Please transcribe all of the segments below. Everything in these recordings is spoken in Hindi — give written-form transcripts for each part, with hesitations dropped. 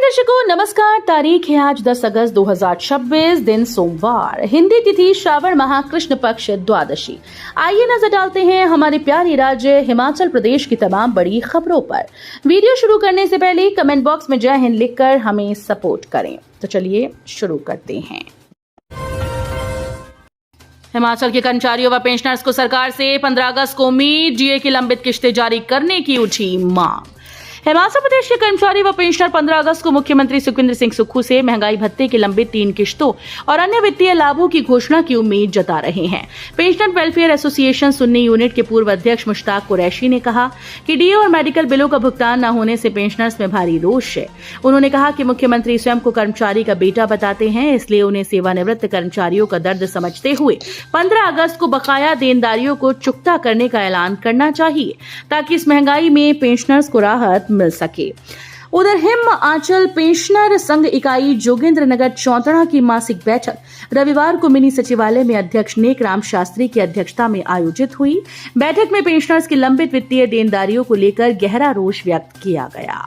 दर्शकों नमस्कार। तारीख है आज 10 अगस्त 2026, दिन सोमवार, हिंदी तिथि श्रावण माह कृष्ण पक्ष द्वादशी। आइए नजर डालते हैं हमारे प्यारे राज्य हिमाचल प्रदेश की तमाम बड़ी खबरों पर। वीडियो शुरू करने से पहले कमेंट बॉक्स में जय हिंद लिखकर हमें सपोर्ट करें। तो चलिए शुरू करते हैं। हिमाचल के कर्मचारियों व पेंशनर्स को सरकार से 15 अगस्त को उम्मीद, डीए की लंबित किश्तें जारी करने की उठी मांग। हिमाचल प्रदेश के कर्मचारी व पेंशनर 15 अगस्त को मुख्यमंत्री सुखविंदर सिंह सुक्खू से महंगाई भत्ते की लंबित 3 किश्तों और अन्य वित्तीय लाभों की घोषणा की उम्मीद जता रहे हैं। Pensioner welfare association Sunni unit के पूर्व अध्यक्ष मुश्ताक कुरैशी ने कहा कि डीए और मेडिकल बिलों का भुगतान न होने से पेंशनर्स में भारी रोष है। उन्होंने कहा कि मुख्यमंत्री स्वयं को कर्मचारी का बेटा बताते हैं, इसलिए उन्हें सेवानिवृत्त कर्मचारियों का दर्द समझते हुए 15 अगस्त को बकाया देनदारियों को चुकता करने का ऐलान करना चाहिए, ताकि इस महंगाई में पेंशनर्स को राहत मिल सके। उधर हिमाचल पेंशनर संघ इकाई जोगिंद्रनगर चौंतड़ा की मासिक बैठक रविवार को मिनी सचिवालय में अध्यक्ष नेक राम शास्त्री की अध्यक्षता में आयोजित हुई। बैठक में पेंशनर्स की लंबित वित्तीय देनदारियों को लेकर गहरा रोष व्यक्त किया गया।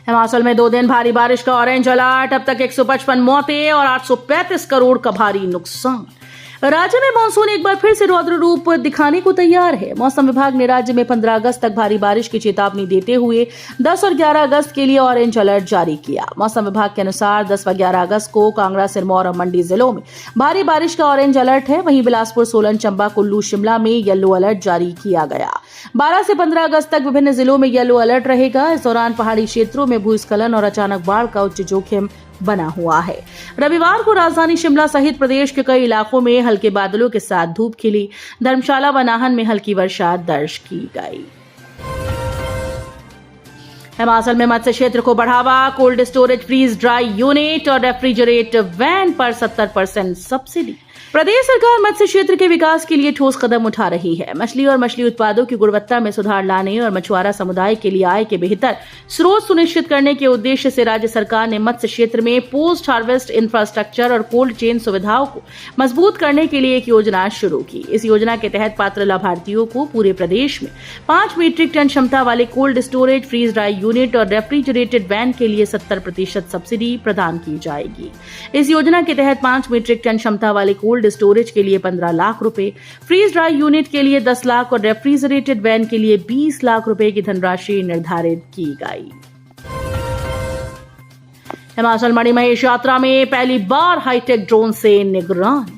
हिमाचल में 2 दिन भारी बारिश का ऑरेंज अलर्ट, अब तक 155 मौतें और 835 करोड़ का भारी नुकसान। राज्य में मानसून एक बार फिर से रौद्र रूप दिखाने को तैयार है। मौसम विभाग ने राज्य में 15 अगस्त तक भारी बारिश की चेतावनी देते हुए 10 और 11 अगस्त के लिए ऑरेंज अलर्ट जारी किया। मौसम विभाग के अनुसार 10 व 11 अगस्त को कांगड़ा, सिरमौर और मंडी जिलों में भारी बारिश का ऑरेंज अलर्ट है। वहीं बिलासपुर, सोलन, चंबा, कुल्लू, शिमला में येलो अलर्ट जारी किया गया। 12 से 15 अगस्त तक विभिन्न जिलों में येलो अलर्ट रहेगा। इस दौरान पहाड़ी क्षेत्रों में भूस्खलन और अचानक बाढ़ का उच्च जोखिम बना हुआ है। रविवार को राजधानी शिमला सहित प्रदेश के कई इलाकों में हल्के बादलों के साथ धूप खिली। धर्मशाला व नाहन में हल्की वर्षा दर्ज की गई। हिमाचल में मत्स्य क्षेत्र को बढ़ावा, cold storage, freeze dry unit और रेफ्रिजरेटर वैन पर 70% सब्सिडी। प्रदेश सरकार मत्स्य क्षेत्र के विकास के लिए ठोस कदम उठा रही है। मछली और मछली उत्पादों की गुणवत्ता में सुधार लाने और मछुआरा समुदाय के लिए आय के बेहतर स्रोत सुनिश्चित करने के उद्देश्य से राज्य सरकार ने मत्स्य क्षेत्र में पोस्ट हार्वेस्ट इंफ्रास्ट्रक्चर और कोल्ड चेन सुविधाओं को मजबूत करने के लिए एक योजना शुरू की। इस योजना के तहत पात्र लाभार्थियों को पूरे प्रदेश में 5 मीट्रिक टन क्षमता वाले cold storage, freeze dry unit और रेफ्रिजरेटेड वैन के लिए 70% सब्सिडी प्रदान की जाएगी। इस योजना के तहत 5 मीट्रिक टन क्षमता वाले कोल्ड स्टोरेज के लिए 15 लाख रुपए, फ्रीज ड्राई यूनिट के लिए 10 लाख और रेफ्रिजरेटेड वैन के लिए 20 लाख रुपए की धनराशि निर्धारित की गई। हिमाचल मणिमहेश यात्रा में पहली बार हाईटेक ड्रोन से निगरानी।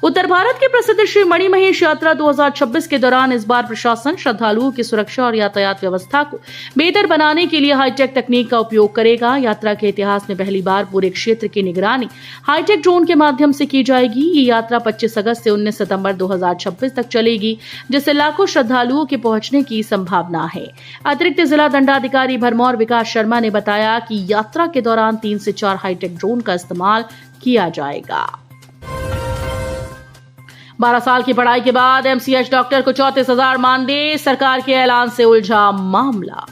उत्तर भारत के प्रसिद्ध श्री मणिमहेश यात्रा 2026 के दौरान इस बार प्रशासन श्रद्धालुओं की सुरक्षा और यातायात व्यवस्था को बेहतर बनाने के लिए हाईटेक तकनीक का उपयोग करेगा। यात्रा के इतिहास में पहली बार पूरे क्षेत्र की निगरानी हाईटेक ड्रोन के माध्यम से की जाएगी। ये यात्रा 25 अगस्त से 19 सितंबर 2026 तक चलेगी, जिससे लाखों श्रद्धालुओं के पहुंचने की संभावना है। अतिरिक्त जिला दंडाधिकारी भरमौर विकास शर्मा ने बताया कि यात्रा के दौरान 3 से 4 हाईटेक ड्रोन का इस्तेमाल किया जाएगा। 12 साल की पढ़ाई के बाद एमसीएच डॉक्टर को 34,000 मानदेय, सरकार के ऐलान से उलझा मामला।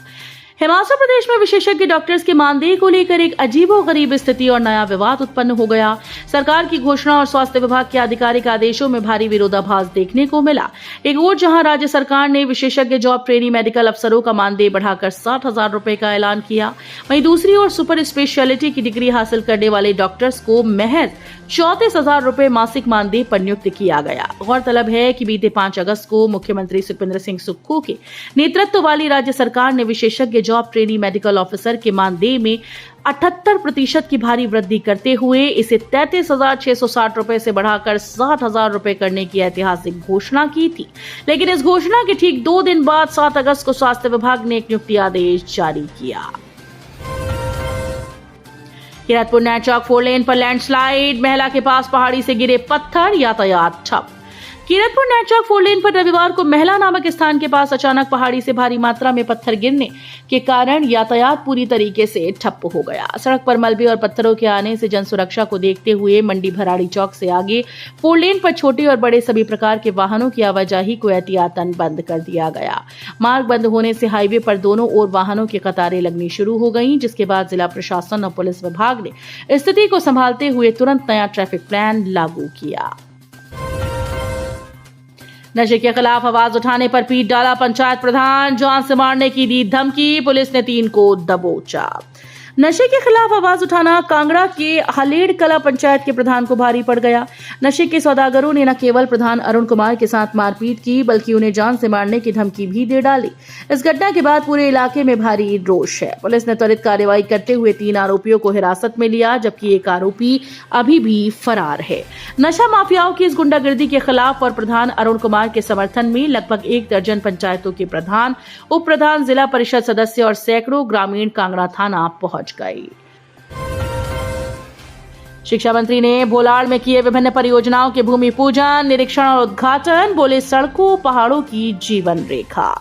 हिमाचल प्रदेश में विशेषज्ञ डॉक्टर्स के मानदेय को लेकर एक अजीबोगरीब स्थिति और नया विवाद उत्पन्न हो गया। सरकार की घोषणा और स्वास्थ्य विभाग के आधिकारिक आदेशों में भारी विरोधाभास देखने को मिला। एक ओर जहां राज्य सरकार ने विशेषज्ञ जॉब ट्रेनी मेडिकल अफसरों का मानदेय बढ़ाकर 60,000 रुपए का ऐलान किया, वहीं दूसरी ओर सुपर स्पेशलिटी की डिग्री हासिल करने वाले डॉक्टर्स को महज 34,000 रुपए मासिक मानदेय पर नियुक्त किया गया। गौरतलब है कि बीते 5 अगस्त को मुख्यमंत्री सुखविंदर सिंह सुक्खू के नेतृत्व वाली राज्य सरकार ने विशेषज्ञ जॉब ट्रेनी मेडिकल ऑफिसर के मानदेय में 78% की भारी वृद्धि करते हुए इसे 33,660 रुपए से बढ़ाकर 60,000 रुपए करने की ऐतिहासिक घोषणा की थी। लेकिन इस घोषणा के ठीक 2 दिन बाद 7 अगस्त को स्वास्थ्य विभाग ने एक नियुक्ति आदेश जारी किया। किरतपुर नैचौक 4 लेन पर लैंडस्लाइड, महिला के पास पहाड़ी से गिरे पत्थर, यातायात ठप। किरतपुर नैचौक 4 लेन पर रविवार को महिला नामक स्थान के पास अचानक पहाड़ी से भारी मात्रा में पत्थर गिरने के कारण यातायात पूरी तरीके से ठप हो गया। सड़क पर मलबे और पत्थरों के आने से जन सुरक्षा को देखते हुए मंडी भराड़ी चौक से आगे 4 लेन पर छोटे और बड़े सभी प्रकार के वाहनों की आवाजाही को एहतियातन बंद कर दिया गया। मार्ग बंद होने से हाईवे पर दोनों ओर वाहनों की कतारें लगनी शुरू हो गईं, जिसके बाद जिला प्रशासन और पुलिस विभाग ने स्थिति को संभालते हुए तुरंत नया ट्रैफिक प्लान लागू किया। नशे के खिलाफ आवाज उठाने पर पीट डाला पंचायत प्रधान, जान से मारने की दी धमकी, पुलिस ने 3 को दबोचा। नशे के खिलाफ आवाज उठाना कांगड़ा के हलेड़ कला पंचायत के प्रधान को भारी पड़ गया। नशे के सौदागरों ने न केवल प्रधान अरुण कुमार के साथ मारपीट की बल्कि उन्हें जान से मारने की धमकी भी दे डाली। इस घटना के बाद पूरे इलाके में भारी रोष है। पुलिस ने त्वरित कार्रवाई करते हुए 3 आरोपियों को हिरासत में लिया, जबकि एक आरोपी अभी भी फरार है। नशा माफियाओं की इस गुंडागर्दी के खिलाफ और प्रधान अरुण कुमार के समर्थन में लगभग 1 दर्जन पंचायतों के प्रधान, उप प्रधान, जिला परिषद सदस्य और सैकड़ों ग्रामीण कांगड़ा थाना पहुंच गई। शिक्षा मंत्री ने भोलाड़ में किए विभिन्न परियोजनाओं के भूमि पूजन, निरीक्षण और उद्घाटन, बोले सड़कों पहाड़ों की जीवन रेखा।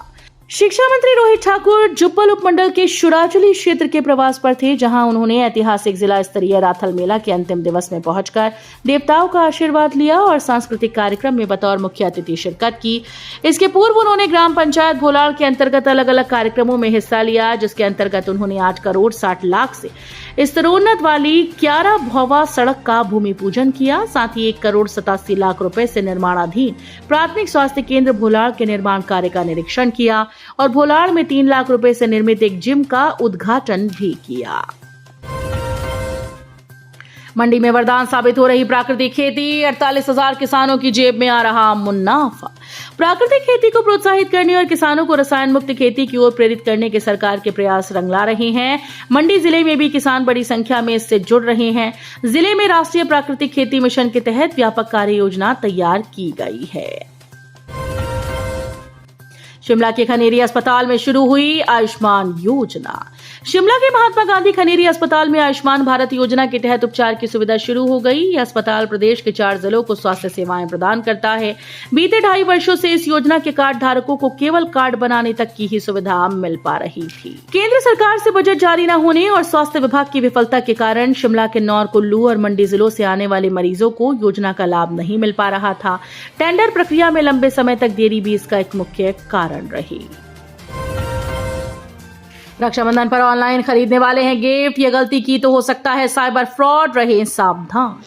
शिक्षा मंत्री रोहित ठाकुर जुब्बल उपमंडल के शुराचली क्षेत्र के प्रवास पर थे, जहां उन्होंने ऐतिहासिक जिला स्तरीय राथल मेला के अंतिम दिवस में पहुंचकर देवताओं का आशीर्वाद लिया और सांस्कृतिक कार्यक्रम में बतौर मुख्य अतिथि शिरकत की। इसके पूर्व उन्होंने ग्राम पंचायत भोलाड़ के अंतर्गत अलग अलग कार्यक्रमों में हिस्सा लिया, जिसके अंतर्गत उन्होंने 8 करोड़ 60 लाख से स्तरोन्नत वाली 11 भौवा सड़क का भूमि पूजन किया। साथ ही 1 करोड़ 87 लाख रुपए से निर्माणाधीन प्राथमिक स्वास्थ्य केंद्र भोलाड़ के निर्माण कार्य का निरीक्षण किया और भोलाड़ में 3 लाख रुपए से निर्मित एक जिम का उद्घाटन भी किया। मंडी में वरदान साबित हो रही प्राकृतिक खेती, 48,000 किसानों की जेब में आ रहा मुनाफा। प्राकृतिक खेती को प्रोत्साहित करने और किसानों को रसायन मुक्त खेती की ओर प्रेरित करने के सरकार के प्रयास रंग ला रहे हैं। मंडी जिले में भी किसान बड़ी संख्या में इससे जुड़ रहे हैं। जिले में राष्ट्रीय प्राकृतिक खेती मिशन के तहत व्यापक कार्य योजना तैयार की गई है। शिमला के खनेरी अस्पताल में शुरू हुई आयुष्मान योजना। शिमला के महात्मा गांधी खनेरी अस्पताल में आयुष्मान भारत योजना के तहत उपचार की सुविधा शुरू हो गई। यह अस्पताल प्रदेश के 4 जिलों को स्वास्थ्य सेवाएं प्रदान करता है। बीते 2.5 वर्षों से इस योजना के कार्ड धारकों को केवल कार्ड बनाने तक की ही सुविधा मिल पा रही थी। केंद्र सरकार से बजट जारी न होने और स्वास्थ्य विभाग की विफलता के कारण शिमला, किन्नौर, कुल्लू और मंडी जिलों से आने वाले मरीजों को योजना का लाभ नहीं मिल पा रहा था। टेंडर प्रक्रिया में लंबे समय तक देरी भी इसका एक मुख्य कारण रही। रक्षाबंधन पर ऑनलाइन खरीदने वाले हैं गिफ्ट, ये गलती की तो हो सकता है साइबर फ्रॉड, रहे सावधान।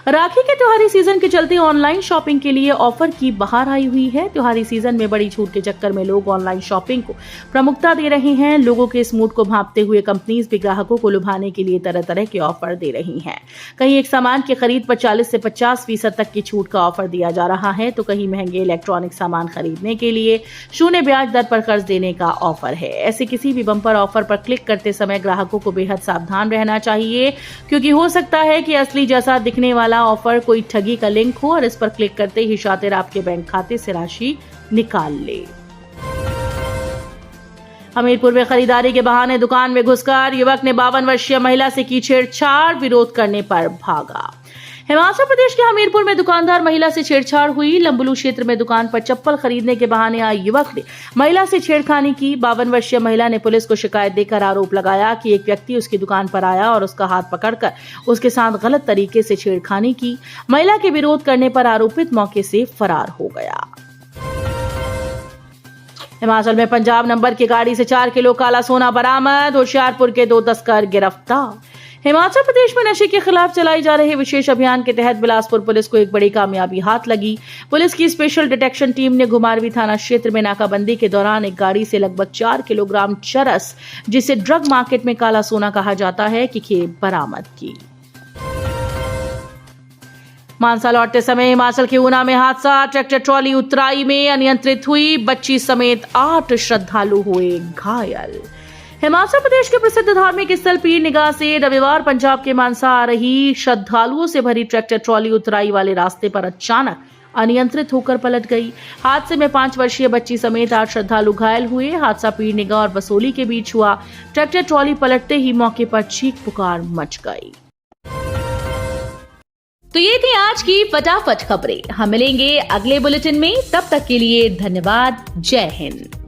राखी के त्योहारी सीजन के चलते ऑनलाइन शॉपिंग के लिए ऑफर की बहार आई हुई है। त्योहारी सीजन में बड़ी छूट के चक्कर में लोग ऑनलाइन शॉपिंग को प्रमुखता दे रहे हैं। लोगों के इस मूड को भांपते हुए कंपनीज भी ग्राहकों को लुभाने के लिए तरह तरह के ऑफर दे रही हैं। कहीं एक सामान की खरीद पर 40 से 50% तक की छूट का ऑफर दिया जा रहा है, तो कहीं महंगे इलेक्ट्रॉनिक सामान खरीदने के लिए 0 ब्याज दर पर कर्ज देने का ऑफर है। ऐसे किसी भी बम्पर ऑफर पर क्लिक करते समय ग्राहकों को बेहद सावधान रहना चाहिए, क्योंकि हो सकता है कि असली जैसा दिखने वाला ऑफर कोई ठगी का लिंक हो और इस पर क्लिक करते ही शातिर आपके बैंक खाते से राशि निकाल ले। हमीरपुर में खरीदारी के बहाने दुकान में घुसकर युवक ने 52 वर्षीय महिला से की छेड़छाड़, विरोध करने पर भागा। हिमाचल प्रदेश के हमीरपुर में दुकानदार महिला से छेड़छाड़ हुई। लंबलू क्षेत्र में दुकान पर चप्पल खरीदने के बहाने आए युवक ने महिला से छेड़खानी की। 52 वर्षीय महिला ने पुलिस को शिकायत देकर आरोप लगाया कि एक व्यक्ति उसकी दुकान पर आया और उसका हाथ पकड़कर उसके साथ गलत तरीके से छेड़खानी की। महिला के विरोध करने पर आरोपित मौके से फरार हो गया। हिमाचल में पंजाब नंबर की गाड़ी से 4 किलो काला सोना बरामद, होशियारपुर के 2 तस्कर गिरफ्तार। हिमाचल प्रदेश में नशे के खिलाफ चलाए जा रहे विशेष अभियान के तहत बिलासपुर पुलिस को एक बड़ी कामयाबी हाथ लगी। पुलिस की स्पेशल डिटेक्शन टीम ने घुमारवी थाना क्षेत्र में नाकाबंदी के दौरान एक गाड़ी से लगभग 4 किलोग्राम चरस, जिसे ड्रग मार्केट में काला सोना कहा जाता है, की खेप बरामद की। मानसा लौटते समय हिमाचल के ऊना में हादसा, ट्रैक्टर ट्रॉली उतराई में अनियंत्रित हुई, बच्ची समेत 8 श्रद्धालु हुए घायल। हिमाचल प्रदेश के प्रसिद्ध धार्मिक स्थल पीर निगाह से रविवार पंजाब के मानसा आ रही श्रद्धालुओं से भरी ट्रैक्टर ट्रॉली उतराई वाले रास्ते पर अचानक अनियंत्रित होकर पलट गई। हादसे में 5 वर्षीय बच्ची समेत 8 श्रद्धालु घायल हुए। हादसा पीर निगाह और बसोली के बीच हुआ। ट्रैक्टर ट्रॉली पलटते ही मौके पर चीख पुकार मच गई। तो ये थी आज की फटाफट खबरें। हम मिलेंगे अगले बुलेटिन में, तब तक के लिए धन्यवाद। जय हिंद।